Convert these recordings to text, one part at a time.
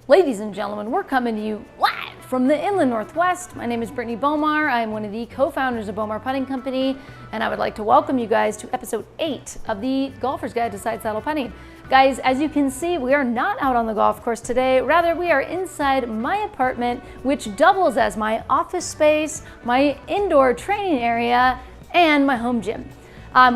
Ladies and gentlemen, we're coming to you live from the Inland Northwest. My name is Brittany Bomar. I'm one of the co-founders of Bomar Putting Company, and I would like to welcome you guys to episode 8 of the Golfer's Guide to Side Saddle Putting. Guys, as you can see, we are not out on the golf course today. Rather, we are inside my apartment, which doubles as my office space, my indoor training area, and my home gym.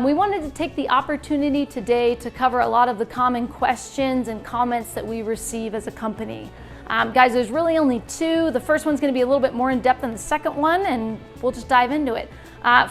We wanted to take the opportunity today to cover a lot of the common questions and comments that we receive as a company. Guys, there's really only two. The first one's gonna be a little bit more in depth than the second one, and we'll just dive into it.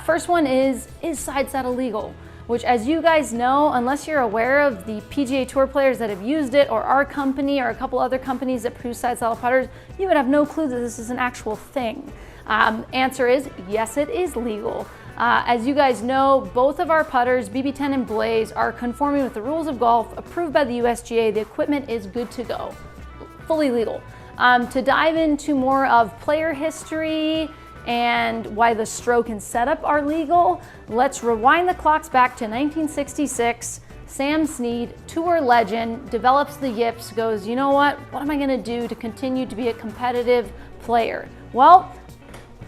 First one is side saddle legal? Which, as you guys know, unless you're aware of the PGA Tour players that have used it, or our company, or a couple other companies that produce side saddle putters, you would have no clue that this is an actual thing. Answer is, yes, it is legal. As you guys know, both of our putters, BB10 and Blaze, are conforming with the rules of golf, approved by the USGA. The equipment is good to go, fully legal. To dive into more of player history and why the stroke and setup are legal, let's rewind the clocks back to 1966. Sam Snead, tour legend, develops the yips, goes, you know what am I gonna do to continue to be a competitive player? Well,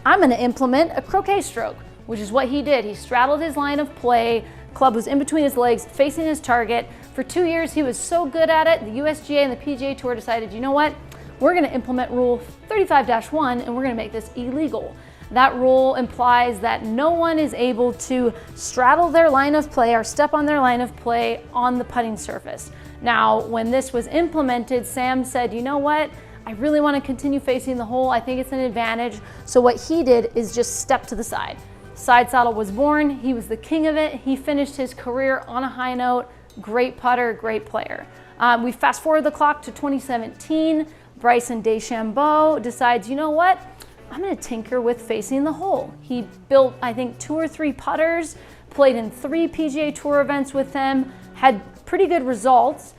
I'm gonna implement a croquet stroke, which is what he did. He straddled his line of play, club was in between his legs, facing his target. For 2 years, he was so good at it, the USGA and the PGA Tour decided, you know what? We're gonna implement Rule 35-1 and we're gonna make this illegal. That rule implies that no one is able to straddle their line of play or step on their line of play on the putting surface. Now, when this was implemented, Sam said, you know what? I really wanna continue facing the hole. I think it's an advantage. So what he did is just step to the side. Side saddle was born, he was the king of it. He finished his career on a high note. Great putter, great player. We fast forward the clock to 2017. Bryson DeChambeau decides, you know what? I'm gonna tinker with facing the hole. He built, I think, 2 or 3 putters, played in 3 PGA Tour events with them, had pretty good results.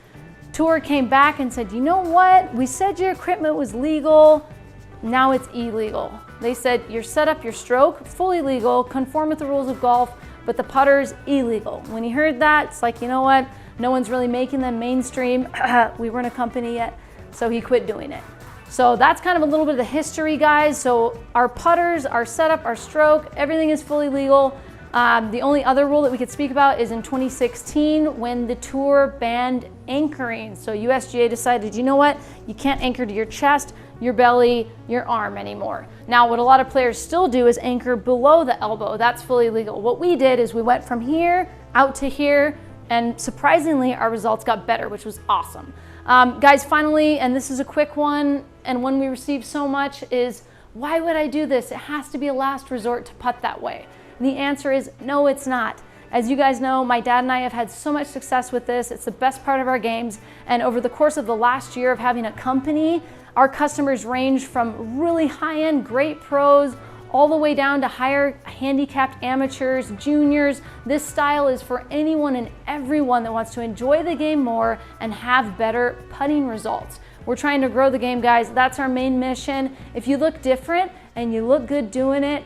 Tour came back and said, you know what? We said your equipment was legal, now it's illegal. They said your setup, your stroke, fully legal, conform with the rules of golf, but the putter's illegal. When he heard that, it's like, you know what? No one's really making them mainstream. We weren't a company yet, so he quit doing it. So that's kind of a little bit of the history, guys. So our putters, our setup, our stroke, everything is fully legal. The only other rule that we could speak about is in 2016 when the tour banned anchoring. So USGA decided, you know what? You can't anchor to your chest, your belly, your arm anymore. Now, what a lot of players still do is anchor below the elbow. That's fully legal. What we did is we went from here out to here, and surprisingly, our results got better, which was awesome. Guys, finally, and this is a quick one, and one we received so much is, why would I do this? It has to be a last resort to putt that way. And the answer is, no, it's not. As you guys know, my dad and I have had so much success with this. It's the best part of our games. And over the course of the last year of having a company, our customers range from really high-end, great pros, all the way down to higher handicapped amateurs, juniors. This style is for anyone and everyone that wants to enjoy the game more and have better putting results. We're trying to grow the game, guys. That's our main mission. If you look different and you look good doing it,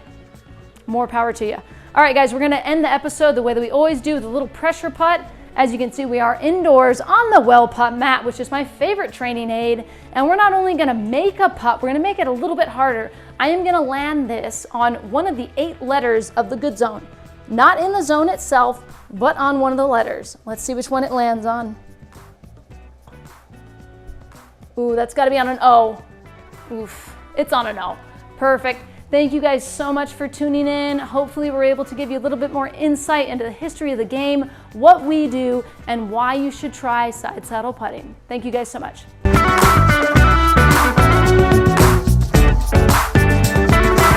more power to you. All right, guys, we're gonna end the episode the way that we always do, with a little pressure putt. As you can see, we are indoors on the well putt mat, which is my favorite training aid. And we're not only gonna make a putt, we're gonna make it a little bit harder. I am gonna land this on one of the 8 letters of the good zone. Not in the zone itself, but on one of the letters. Let's see which one it lands on. Ooh, that's gotta be on an O. Oof, it's on an O. Perfect. Thank you guys so much for tuning in. Hopefully we're able to give you a little bit more insight into the history of the game, what we do, and why you should try side saddle putting. Thank you guys so much.